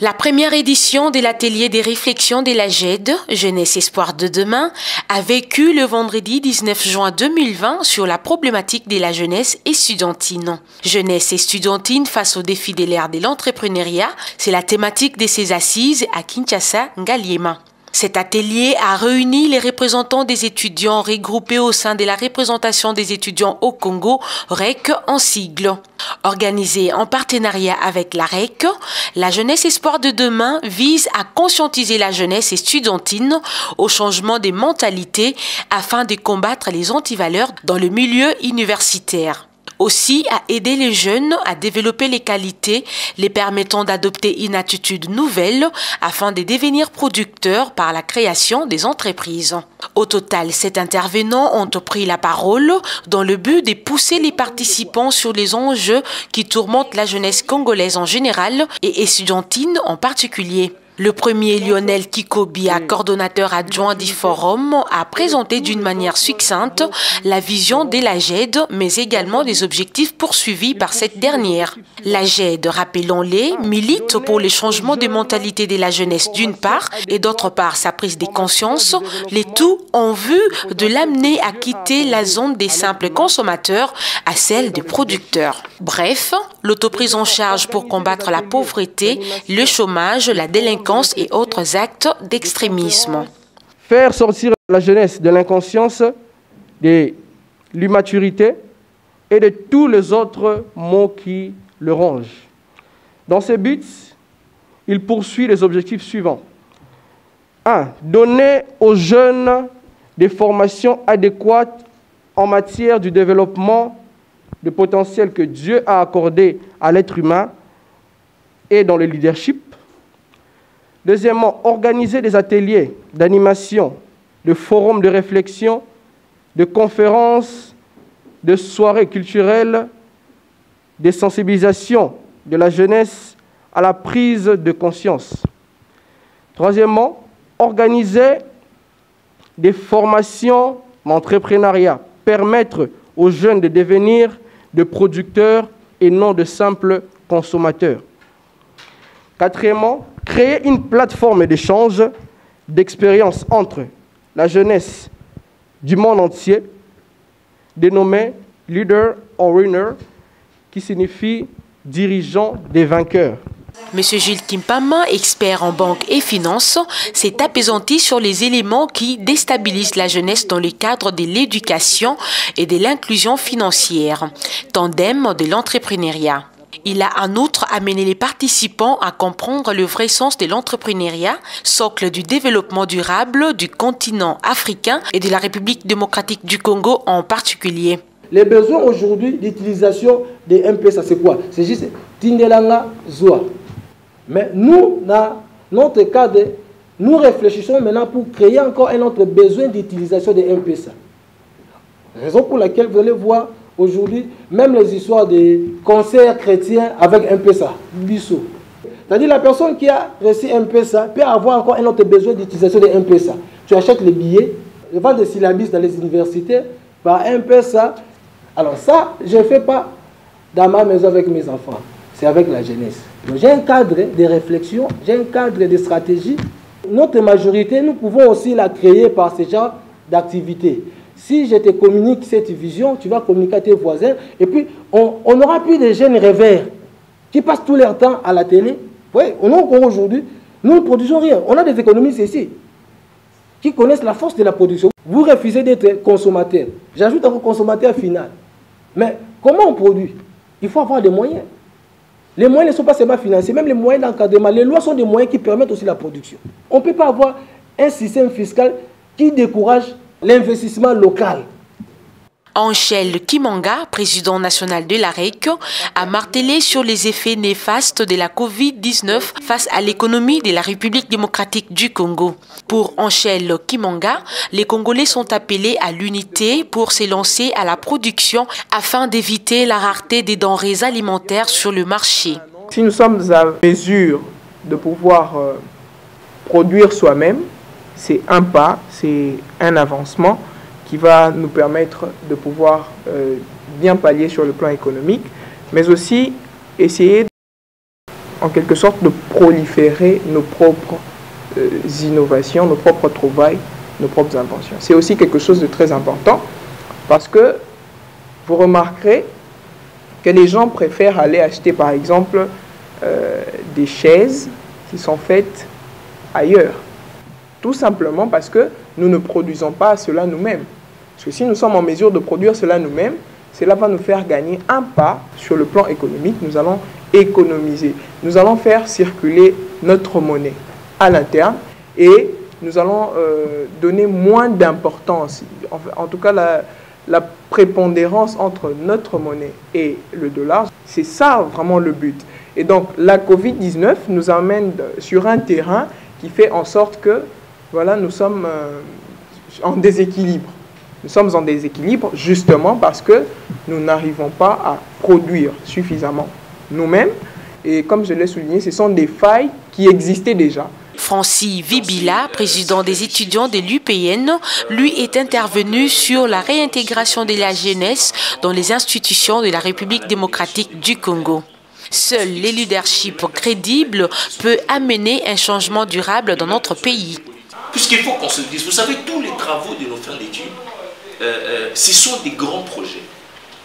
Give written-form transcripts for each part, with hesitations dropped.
La première édition de l'atelier des réflexions de la GED, Jeunesse Espoir de demain, a vécu le vendredi 19 juin 2020 sur la problématique de la jeunesse estudiantine. Jeunesse estudiantine face aux défis de l'ère de l'entrepreneuriat, c'est la thématique de ces assises à Kinshasa, Ngaliema. Cet atelier a réuni les représentants des étudiants regroupés au sein de la représentation des étudiants au Congo, REC en sigle. Organisé en partenariat avec la REC, la Jeunesse Espoir de demain vise à conscientiser la jeunesse estudiantine au changement des mentalités afin de combattre les antivaleurs dans le milieu universitaire. Aussi à aider les jeunes à développer les qualités les permettant d'adopter une attitude nouvelle afin de devenir producteurs par la création des entreprises. Au total, 7 intervenants ont pris la parole dans le but de pousser les participants sur les enjeux qui tourmentent la jeunesse congolaise en général et estudiantine en particulier. Le premier Lionel Kikobia, coordonnateur adjoint du forum, a présenté d'une manière succincte la vision de la GED, mais également des objectifs poursuivis par cette dernière. La GED, rappelons-les, milite pour le changement de mentalité de la jeunesse d'une part et d'autre part sa prise de conscience, les tout en vue de l'amener à quitter la zone des simples consommateurs à celle des producteurs. Bref, l'autoprise en charge pour combattre la pauvreté, le chômage, la délinquance et autres actes d'extrémisme. Faire sortir la jeunesse de l'inconscience, de l'immaturité et de tous les autres maux qui le rongent. Dans ces buts, il poursuit les objectifs suivants. 1. Donner aux jeunes des formations adéquates en matière du développement de potentiel que Dieu a accordé à l'être humain et dans le leadership. Deuxièmement, organiser des ateliers d'animation, de forums de réflexion, de conférences, de soirées culturelles, de sensibilisation de la jeunesse à la prise de conscience. Troisièmement, organiser des formations d'entrepreneuriat, permettre aux jeunes de devenir de producteurs et non de simples consommateurs. Quatrièmement, créer une plateforme d'échange d'expériences entre la jeunesse du monde entier, dénommée Leader or Winner, qui signifie dirigeant des vainqueurs. Monsieur Gilles Kimpama, expert en banque et finances, s'est appesanti sur les éléments qui déstabilisent la jeunesse dans le cadre de l'éducation et de l'inclusion financière, tandem de l'entrepreneuriat. Il a en outre amené les participants à comprendre le vrai sens de l'entrepreneuriat, socle du développement durable du continent africain et de la République démocratique du Congo en particulier. Les besoins aujourd'hui d'utilisation des M-Pesa, c'est quoi? C'est juste Tindelanga Zoa. Mais nous, dans notre cadre, nous réfléchissons maintenant pour créer encore un autre besoin d'utilisation des M-Pesa. Raison pour laquelle vous allez voir aujourd'hui, même les histoires de concerts chrétiens avec M-Pesa, Bissot. C'est-à-dire la personne qui a reçu M-Pesa peut avoir encore un autre besoin d'utilisation de M-Pesa. Tu achètes les billets, tu vends des syllabus dans les universités par M-Pesa. Alors ça, je ne fais pas dans ma maison avec mes enfants, c'est avec la jeunesse. J'ai un cadre de réflexion, j'ai un cadre de stratégie. Notre majorité, nous pouvons aussi la créer par ce genre d'activité. Si je te communique cette vision, tu vas communiquer à tes voisins. Et puis, on n'aura plus de jeunes rêveurs qui passent tout leur temps à la télé. Vous voyez, on a encore aujourd'hui, nous ne produisons rien. On a des économistes ici qui connaissent la force de la production. Vous refusez d'être consommateur. J'ajoute un consommateur final. Mais comment on produit? Il faut avoir des moyens. Les moyens ne sont pas seulement financiers, même les moyens d'encadrement. Les lois sont des moyens qui permettent aussi la production. On ne peut pas avoir un système fiscal qui décourage l'investissement local. Angèle Kimanga, président national de la REC, a martelé sur les effets néfastes de la Covid-19 face à l'économie de la République démocratique du Congo. Pour Angèle Kimanga, les Congolais sont appelés à l'unité pour s'élancer à la production afin d'éviter la rareté des denrées alimentaires sur le marché. Si nous sommes à mesure de pouvoir produire soi-même, c'est un pas, c'est un avancement qui va nous permettre de pouvoir bien pallier sur le plan économique, mais aussi essayer en quelque sorte de proliférer nos propres innovations, nos propres trouvailles, nos propres inventions. C'est aussi quelque chose de très important parce que vous remarquerez que les gens préfèrent aller acheter par exemple des chaises qui sont faites ailleurs. Tout simplement parce que nous ne produisons pas cela nous-mêmes. Parce que si nous sommes en mesure de produire cela nous-mêmes, cela va nous faire gagner un pas sur le plan économique. Nous allons économiser. Nous allons faire circuler notre monnaie à l'interne et nous allons donner moins d'importance. En tout cas, la prépondérance entre notre monnaie et le dollar, c'est ça vraiment le but. Et donc, la Covid-19 nous amène sur un terrain qui fait en sorte que voilà, nous sommes en déséquilibre. Nous sommes en déséquilibre justement parce que nous n'arrivons pas à produire suffisamment nous-mêmes. Et comme je l'ai souligné, ce sont des failles qui existaient déjà. Francis Vibila, président des étudiants de l'UPN, lui est intervenu sur la réintégration de la jeunesse dans les institutions de la République démocratique du Congo. Seul le leadership crédible peut amener un changement durable dans notre pays. Puisqu'il faut qu'on se dise, vous savez, tous les travaux de nos fins d'études, ce sont des grands projets.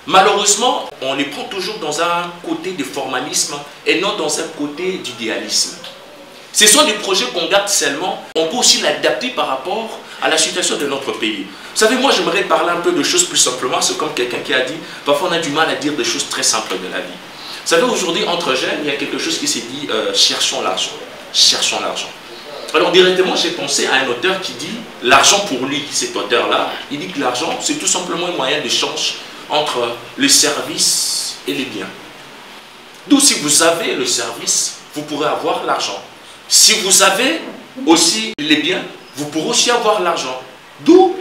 Malheureusement, on les prend toujours dans un côté de formalisme et non dans un côté d'idéalisme. Ce sont des projets qu'on garde seulement, on peut aussi l'adapter par rapport à la situation de notre pays. Vous savez, moi j'aimerais parler un peu de choses plus simplement, c'est comme quelqu'un qui a dit, parfois on a du mal à dire des choses très simples de la vie. Vous savez, aujourd'hui, entre jeunes, il y a quelque chose qui s'est dit, cherchons l'argent, cherchons l'argent. Alors directement, j'ai pensé à un auteur qui dit, l'argent pour lui, cet auteur-là, il dit que l'argent, c'est tout simplement un moyen d'échange entre les services et les biens. D'où si vous avez le service, vous pourrez avoir l'argent. Si vous avez aussi les biens, vous pourrez aussi avoir l'argent. D'où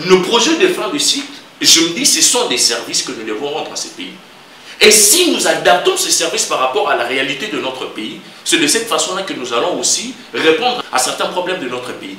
nos projets de fin de cycle, je me dis, ce sont des services que nous devons rendre à ces pays. Et si nous adaptons ces services par rapport à la réalité de notre pays, c'est de cette façon-là que nous allons aussi répondre à certains problèmes de notre pays.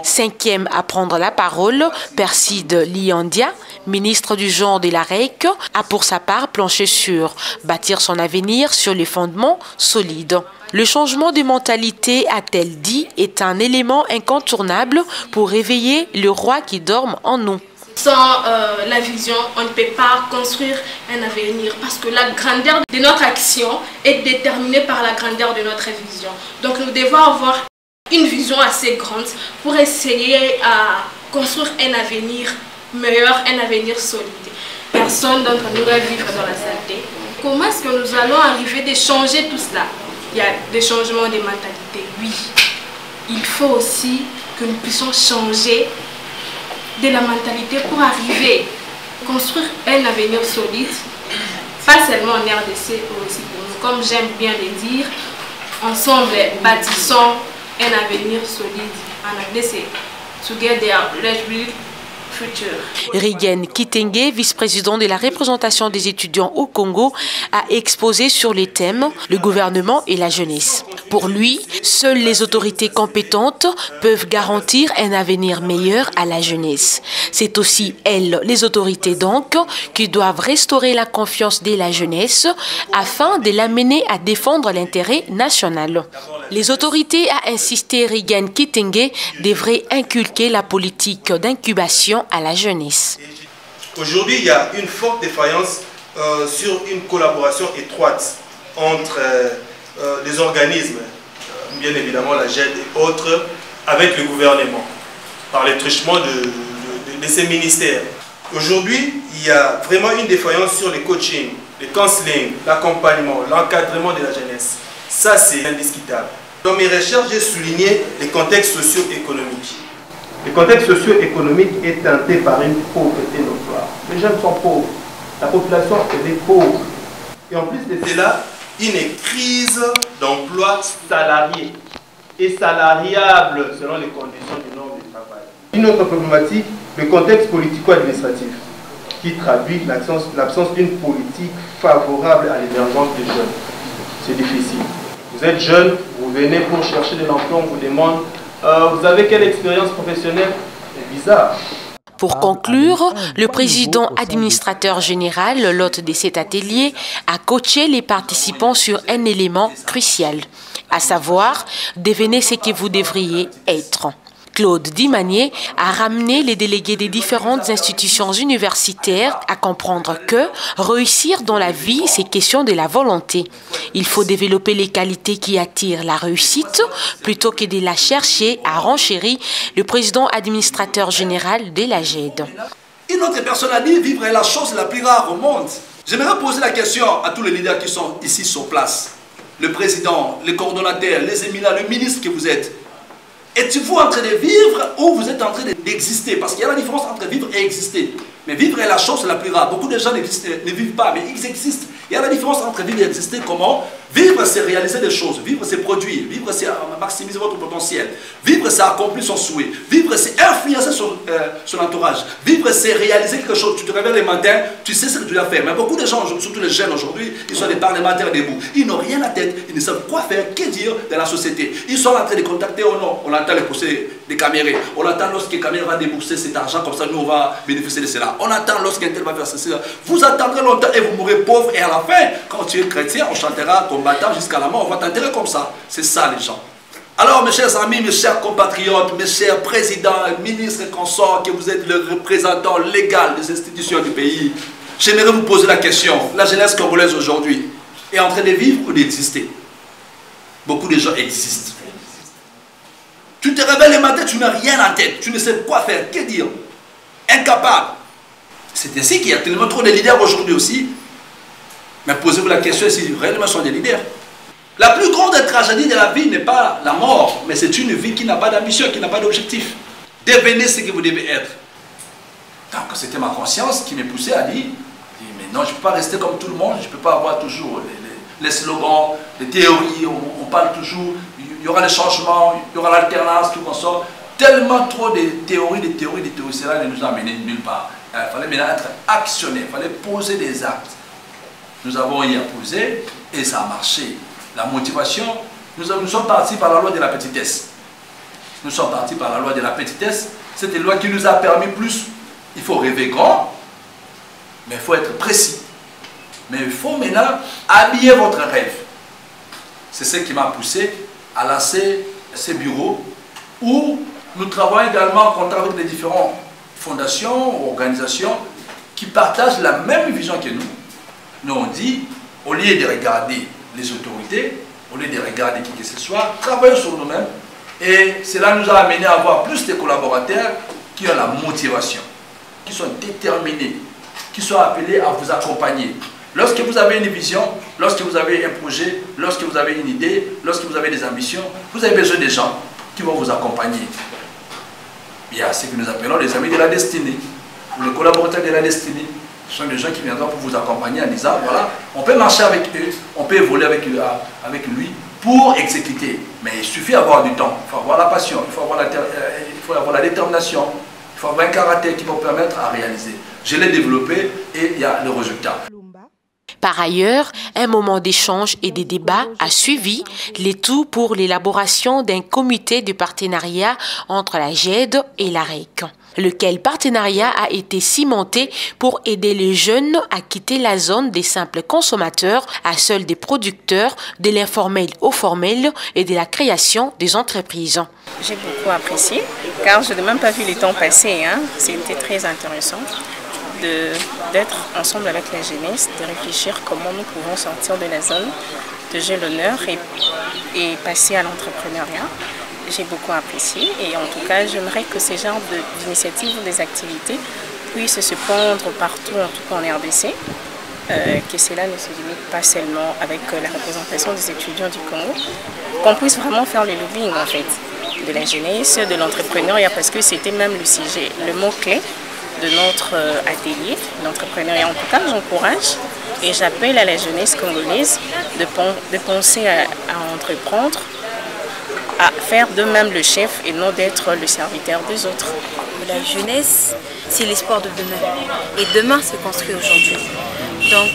Cinquième à prendre la parole, Perside Liandia, ministre du genre de la REC, a pour sa part planché sur bâtir son avenir sur les fondements solides. Le changement de mentalité, a-t-elle dit, est un élément incontournable pour réveiller le roi qui dort en nous. Sans la vision, on ne peut pas construire un avenir parce que la grandeur de notre action est déterminée par la grandeur de notre vision. Donc nous devons avoir une vision assez grande pour essayer à construire un avenir meilleur, un avenir solide. Personne d'entre nous va vivre dans la saleté. Comment est-ce que nous allons arriver à changer tout cela? Il y a des changements de mentalité, oui. Il faut aussi que nous puissions changer de la mentalité pour arriver à construire un avenir solide, pas seulement en RDC, mais aussi pour nous. Comme j'aime bien le dire, ensemble bâtissons un avenir solide. En anglais, c'est Together, let's build future. Rigen Kitenge, vice-président de la représentation des étudiants au Congo, a exposé sur les thèmes le gouvernement et la jeunesse. Pour lui, seules les autorités compétentes peuvent garantir un avenir meilleur à la jeunesse. C'est aussi elles, les autorités donc, qui doivent restaurer la confiance de la jeunesse afin de l'amener à défendre l'intérêt national. Les autorités, a insisté Rigen Kitenge, devraient inculquer la politique d'incubation à la jeunesse. Aujourd'hui, il y a une forte défaillance sur une collaboration étroite entre les organismes, bien évidemment la GED et autres, avec le gouvernement, par les truchements de ces ministères. Aujourd'hui, il y a vraiment une défaillance sur les coachings, le counseling, l'accompagnement, l'encadrement de la jeunesse. Ça, c'est indiscutable. Dans mes recherches, j'ai souligné les contextes socio-économiques. Le contexte socio-économique est teinté par une pauvreté notoire. Les jeunes sont pauvres, la population est pauvre. Et en plus de cela, une crise d'emploi salarié et salariable selon les conditions du nombre de travail. Une autre problématique, le contexte politico-administratif, qui traduit l'absence d'une politique favorable à l'émergence des jeunes. C'est difficile. Vous êtes jeune, vous venez pour chercher de l'emploi, on vous demande vous avez quelle expérience professionnelle? C'est bizarre. Pour conclure, le président administrateur général, l'hôte de cet atelier, a coaché les participants sur un élément crucial, à savoir, devenez ce que vous devriez être. Claude Dimanier a ramené les délégués des différentes institutions universitaires à comprendre que réussir dans la vie, c'est question de la volonté. Il faut développer les qualités qui attirent la réussite plutôt que de la chercher, a renchéri le président administrateur général de la GED. Une autre personne a dit vivre est la chose la plus rare au monde. J'aimerais poser la question à tous les leaders qui sont ici sur place. Le président, les coordonnateurs, les éminents, le ministre que vous êtes. Êtes-vous en train de vivre ou vous êtes en train d'exister? Parce qu'il y a la différence entre vivre et exister. Mais vivre est la chose la plus rare. Beaucoup de gens ne vivent pas, mais ils existent. Il y a la différence entre vivre et exister. Comment? Vivre, c'est réaliser des choses. Vivre, c'est produire. Vivre, c'est maximiser votre potentiel. Vivre, c'est accomplir son souhait. Vivre, c'est influencer son entourage. Vivre, c'est réaliser quelque chose. Tu te réveilles le matin, tu sais ce que tu dois faire. Mais beaucoup de gens, surtout les jeunes aujourd'hui, ils sont des parlementaires debout. Ils n'ont rien à tête. Ils ne savent quoi faire, que dire dans la société. Ils sont en train de contacter ou non. On entend les pousser des caméras. On attend lorsque les caméras va débourser cet argent, comme ça nous on va bénéficier de cela. On attend lorsqu'un tel va faire cela. Vous attendrez longtemps et vous mourrez pauvre. Et à la fin, quand tu es chrétien, on chantera combattant jusqu'à la mort. On va t'enterrer comme ça. C'est ça les gens. Alors mes chers amis, mes chers compatriotes, mes chers présidents, ministres et consorts, que vous êtes le représentant légal des institutions du pays, j'aimerais vous poser la question. La jeunesse congolaise aujourd'hui est en train de vivre ou d'exister? Beaucoup de gens existent. Tu te réveilles le matin, tu n'as rien en tête, tu ne sais quoi faire, que dire? Incapable. C'est ainsi qu'il y a tellement trop de leaders aujourd'hui aussi. Mais posez-vous la question si réellement sont des leaders. La plus grande tragédie de la vie n'est pas la mort, mais c'est une vie qui n'a pas d'ambition, qui n'a pas d'objectif. Devenez ce que vous devez être. Donc c'était ma conscience qui me poussait à dire, mais non, je ne peux pas rester comme tout le monde, je ne peux pas avoir toujours les slogans, les théories, on parle toujours, il y aura les changements, il y aura l'alternance, tout comme ça. Tellement trop de théories, cela ne nous a mené nulle part. Il fallait maintenant être actionné, il fallait poser des actes. Nous avons y posé et ça a marché. La motivation, nous sommes partis par la loi de la petitesse. Nous sommes partis par la loi de la petitesse. C'est une loi qui nous a permis plus. Il faut rêver grand, mais il faut être précis. Mais il faut maintenant habiller votre rêve. C'est ce qui m'a poussé à lancer ces bureaux où nous travaillons également en contact avec les différentes fondations, organisations qui partagent la même vision que nous. Nous on dit, au lieu de regarder les autorités, au lieu de regarder qui que ce soit, travaillons sur nous-mêmes. Et cela nous a amené à avoir plus de collaborateurs qui ont la motivation, qui sont déterminés, qui sont appelés à vous accompagner. Lorsque vous avez une vision, lorsque vous avez un projet, lorsque vous avez une idée, lorsque vous avez des ambitions, vous avez besoin des gens qui vont vous accompagner. Il y a ce que nous appelons les amis de la destinée, ou les collaborateurs de la destinée. Ce sont des gens qui viendront pour vous accompagner en disant, voilà, on peut marcher avec eux, on peut évoluer avec lui pour exécuter. Mais il suffit d'avoir du temps, il faut avoir la passion, il faut avoir la détermination, il faut avoir un caractère qui va permettre à réaliser. Je l'ai développé et il y a le résultat. Par ailleurs, un moment d'échange et de débat a suivi, le tout pour l'élaboration d'un comité de partenariat entre la GED et la REC, lequel partenariat a été cimenté pour aider les jeunes à quitter la zone des simples consommateurs à celle des producteurs, de l'informel au formel et de la création des entreprises. J'ai beaucoup apprécié, car je n'ai même pas vu le temps passer, C'était très intéressant d'être ensemble avec la jeunesse, de réfléchir comment nous pouvons sortir de la zone de J'ai l'honneur et passer à l'entrepreneuriat. J'ai beaucoup apprécié et en tout cas, j'aimerais que ces genres d'initiatives ou des activités puissent se pondre partout, en tout cas en RDC, que cela ne se limite pas seulement avec la représentation des étudiants du Congo, qu'on puisse vraiment faire le lobbying en fait, de la jeunesse, de l'entrepreneuriat, parce que c'était même le sujet, le mot-clé de notre atelier, l'entrepreneuriat. En tout cas, j'encourage et j'appelle à la jeunesse congolaise de penser à entreprendre, à faire d'eux-mêmes le chef et non d'être le serviteur des autres. La jeunesse, c'est l'espoir de demain. Et demain se construit aujourd'hui. Donc,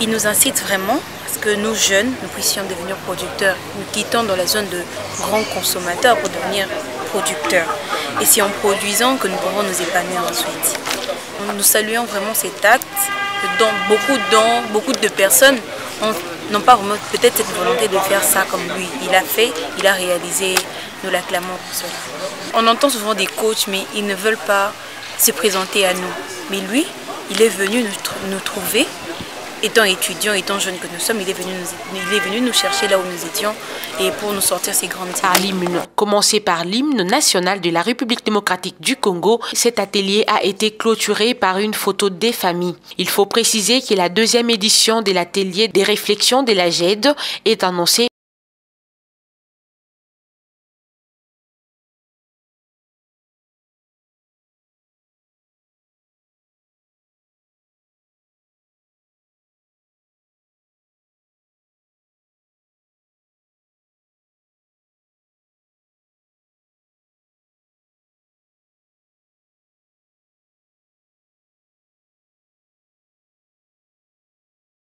il nous incite vraiment à ce que nous, jeunes, nous puissions devenir producteurs. Nous quittons dans la zone de grands consommateurs pour devenir producteurs. et c'est en produisant que nous pourrons nous épanouir ensuite. Nous saluons vraiment cet acte, dont beaucoup de personnes n'ont pas vraiment peut-être cette volonté de faire ça comme lui. Il a fait, il a réalisé, nous l'acclamons pour cela. On entend souvent des coachs, mais ils ne veulent pas se présenter à nous. Mais lui, il est venu nous trouver, étant étudiant, étant jeune que nous sommes, il est venu nous chercher là où nous étions et pour nous sortir ces grandes idées. Commencé par l'hymne national de la République démocratique du Congo, cet atelier a été clôturé par une photo des familles. Il faut préciser que la deuxième édition de l'atelier des réflexions de la GED est annoncée